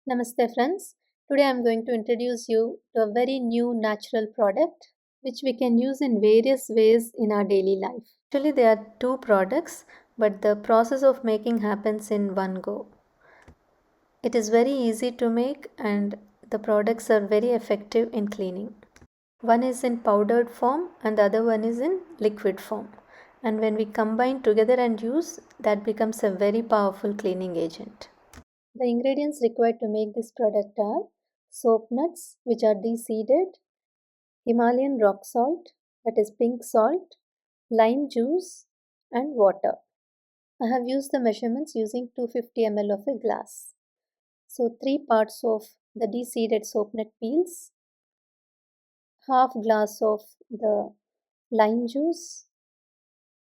Namaste friends. Today I am going to introduce you to a very new natural product which we can use in various ways in our daily life. Actually there are two products but the process of making happens in one go. It is very easy to make and the products are very effective in cleaning. One is in powdered form and the other one is in liquid form. And when we combine together and use, that becomes a very powerful cleaning agent. The ingredients required to make this product are soap nuts, which are de-seeded, Himalayan rock salt, that is pink salt, lime juice, and water. I have used the measurements using 250 ml of a glass. So 3 parts of the de-seeded soap nut peels, half glass of the lime juice,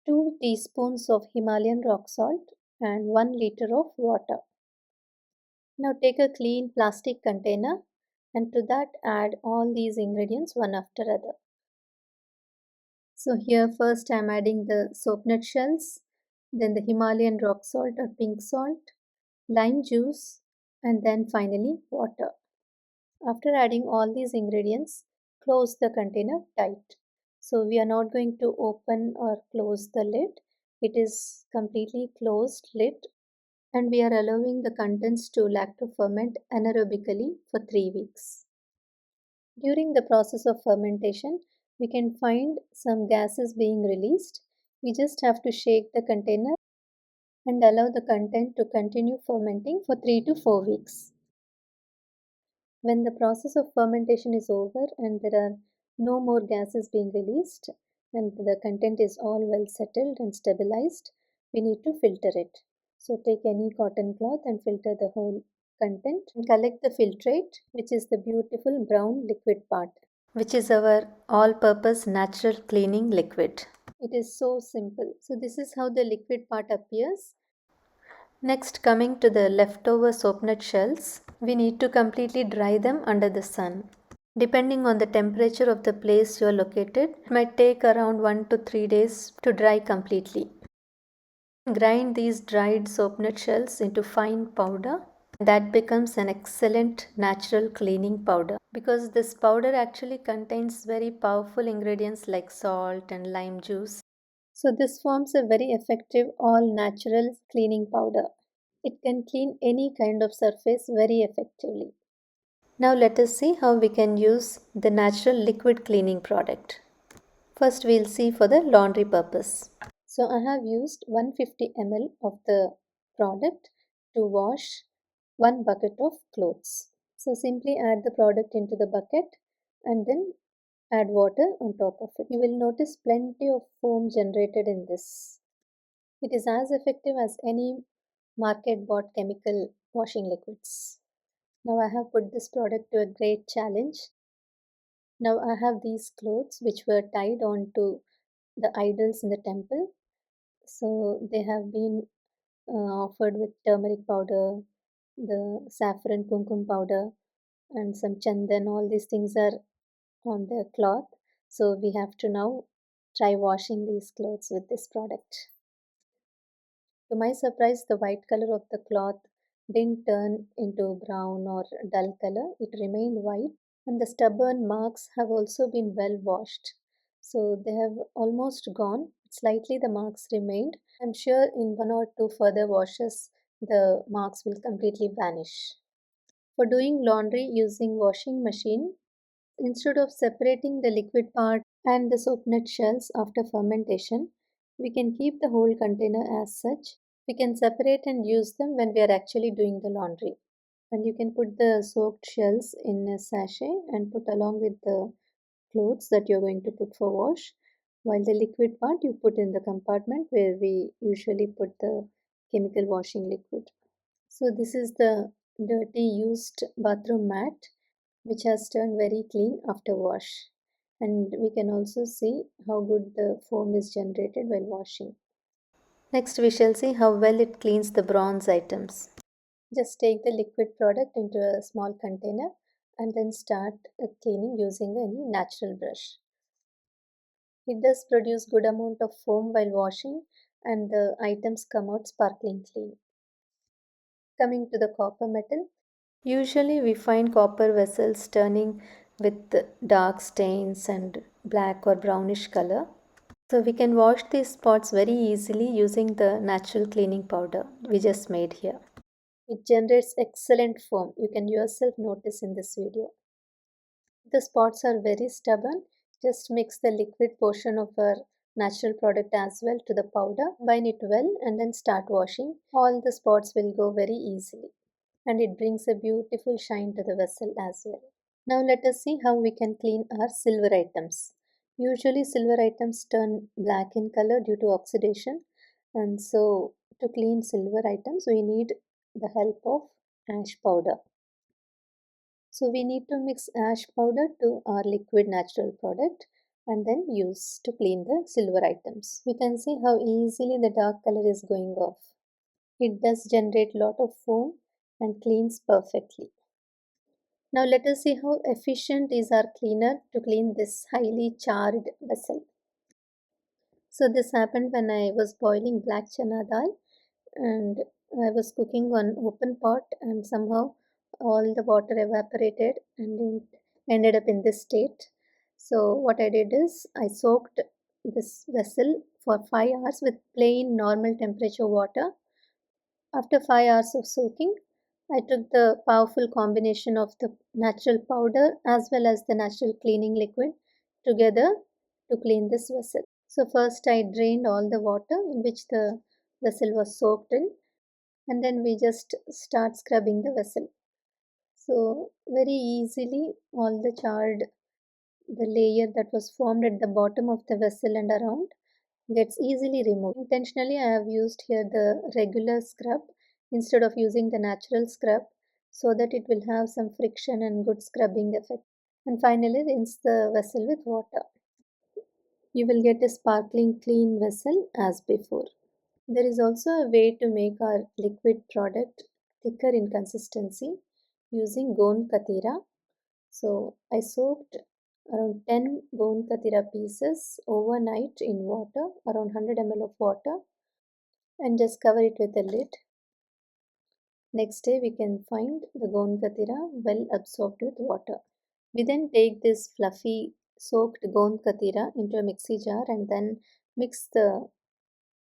2 teaspoons of Himalayan rock salt, and 1 liter of water. Now take a clean plastic container and to that add all these ingredients one after other. So here first I am adding the soap nut shells, then the Himalayan rock salt or pink salt, lime juice, and then finally water. After adding all these ingredients, close the container tight. So we are not going to open or close the lid. It is completely closed lid and we are allowing the contents to lacto-ferment anaerobically for 3 weeks. During the process of fermentation, we can find some gases being released. We just have to shake the container and allow the content to continue fermenting for 3 to 4 weeks. When the process of fermentation is over and there are no more gases being released and the content is all well settled and stabilized, we need to filter it. So take any cotton cloth and filter the whole content and collect the filtrate, which is the beautiful brown liquid part, which is our all-purpose natural cleaning liquid. It is so simple. So this is how the liquid part appears. Next, coming to the leftover soap nut shells, we need to completely dry them under the sun. Depending on the temperature of the place you are located, it might take around 1 to 3 days to dry completely. Grind these dried soap nut shells into fine powder. That becomes an excellent natural cleaning powder because this powder actually contains very powerful ingredients like salt and lime juice. So this forms a very effective all natural cleaning powder. It can clean any kind of surface very effectively. Now let us see how we can use the natural liquid cleaning product. First we'll see for the laundry purpose. So I have used 150 ml of the product to wash one bucket of clothes. So simply add the product into the bucket and then add water on top of it. You will notice plenty of foam generated in this. It is as effective as any market bought chemical washing liquids. Now I have put this product to a great challenge. Now I have these clothes which were tied onto the idols in the temple. So they have been offered with turmeric powder, the saffron kumkum powder, and some chandan. All these things are on the cloth. So we have to now try washing these clothes with this product. To my surprise, the white color of the cloth didn't turn into brown or dull color. It remained white and the stubborn marks have also been well washed. So they have almost gone. Slightly the marks remained. I'm sure in 1 or 2 further washes the marks will completely vanish. For doing laundry using washing machine, instead of separating the liquid part and the soap nut shells after fermentation, we can keep the whole container as such. We can separate and use them when we are actually doing the laundry. And you can put the soaked shells in a sachet and put along with the clothes that you're going to put for wash, while the liquid part you put in the compartment where we usually put the chemical washing liquid. So this is the dirty used bathroom mat which has turned very clean after wash, and we can also see how good the foam is generated while washing. Next we shall see how well it cleans the bronze items. Just take the liquid product into a small container and then start cleaning using any natural brush. It does produce good amount of foam while washing and the items come out sparkling clean. Coming to the copper metal, Usually we find copper vessels turning with dark stains and black or brownish color. So we can wash these spots very easily using the natural cleaning powder we just made here. It generates excellent foam. You can yourself notice in this video. The spots are very stubborn. Just mix the liquid portion of our natural product as well to the powder, combine it well, and then start washing. All the spots will go very easily, and it brings a beautiful shine to the vessel as well. Now let us see how we can clean our silver items. Usually silver items turn black in color due to oxidation, and so to clean silver items we need the help of ash powder. So we need to mix ash powder to our liquid natural product and then use to clean the silver items. We can see how easily the dark color is going off. It does generate lot of foam and cleans perfectly. Now let us see how efficient is our cleaner to clean this highly charred vessel. So this happened when I was boiling black chana dal and I was cooking on open pot and somehow all the water evaporated and it ended up in this state. So what I did is I soaked this vessel for 5 hours with plain normal temperature water. After 5 hours of soaking, I took the powerful combination of the natural powder as well as the natural cleaning liquid together to clean this vessel. So first I drained all the water in which the vessel was soaked in, and then we just start scrubbing the vessel. So very easily all the charred, the layer that was formed at the bottom of the vessel and around gets easily removed. Intentionally I have used here the regular scrub instead of using the natural scrub so that it will have some friction and good scrubbing effect. And finally rinse the vessel with water. You will get a sparkling clean vessel as before. There is also a way to make our liquid product thicker in consistency using gond katira. So I soaked around 10 gond katira pieces overnight in water, around 100 ml of water, and just cover it with a lid. Next day we can find the gond katira well absorbed with water. We then take this fluffy soaked gond katira into a mixie jar and then mix the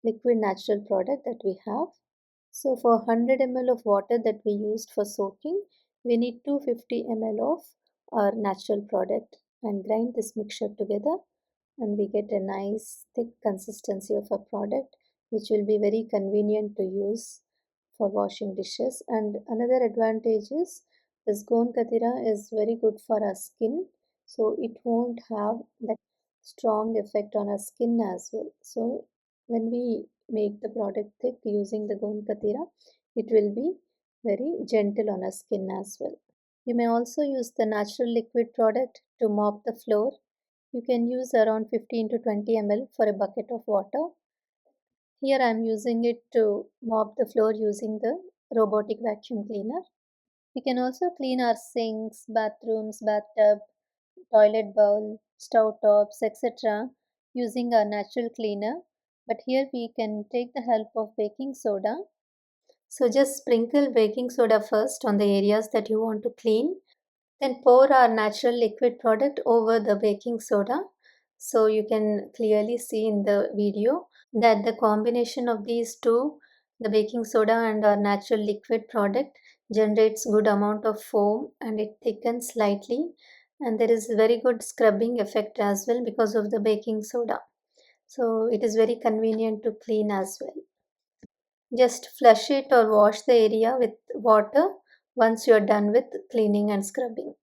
liquid natural product that we have. So for 100 ml of water that we used for soaking, we need 250 ml of our natural product and grind this mixture together and we get a nice thick consistency of a product which will be very convenient to use for washing dishes. And another advantage is this gond katira is very good for our skin, so it won't have that strong effect on our skin as well. So when we make the product thick using the gond katira, it will be very gentle on our skin as well. You may also use the natural liquid product to mop the floor. You can use around 15 to 20 ml for a bucket of water. Here I am using it to mop the floor using the robotic vacuum cleaner. We can also clean our sinks, bathrooms, bathtub, toilet bowl, stove tops, etc. using our natural cleaner. But here we can take the help of baking soda. So just sprinkle baking soda first on the areas that you want to clean. Then pour our natural liquid product over the baking soda. So you can clearly see in the video that the combination of these two, the baking soda and our natural liquid product, generates good amount of foam and it thickens slightly, and there is very good scrubbing effect as well because of the baking soda. So it is very convenient to clean as well. Just flush it or wash the area with water once you are done with cleaning and scrubbing.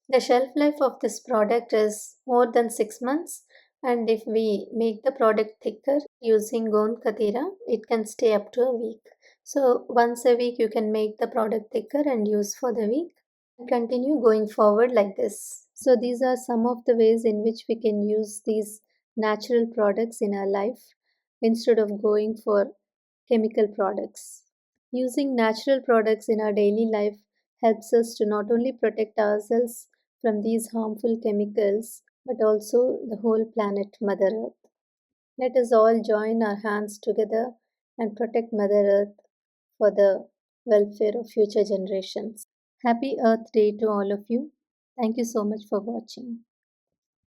The shelf life of this product is more than 6 months, and if we make the product thicker using Gond Katira, it can stay up to a week. So once a week you can make the product thicker and use for the week and continue going forward like this. So these are some of the ways in which we can use these natural products in our life instead of going for chemical products. Using natural products in our daily life helps us to not only protect ourselves from these harmful chemicals but also the whole planet, Mother Earth. Let us all join our hands together and protect Mother Earth for the welfare of future generations. Happy Earth Day to all of you. Thank you so much for watching.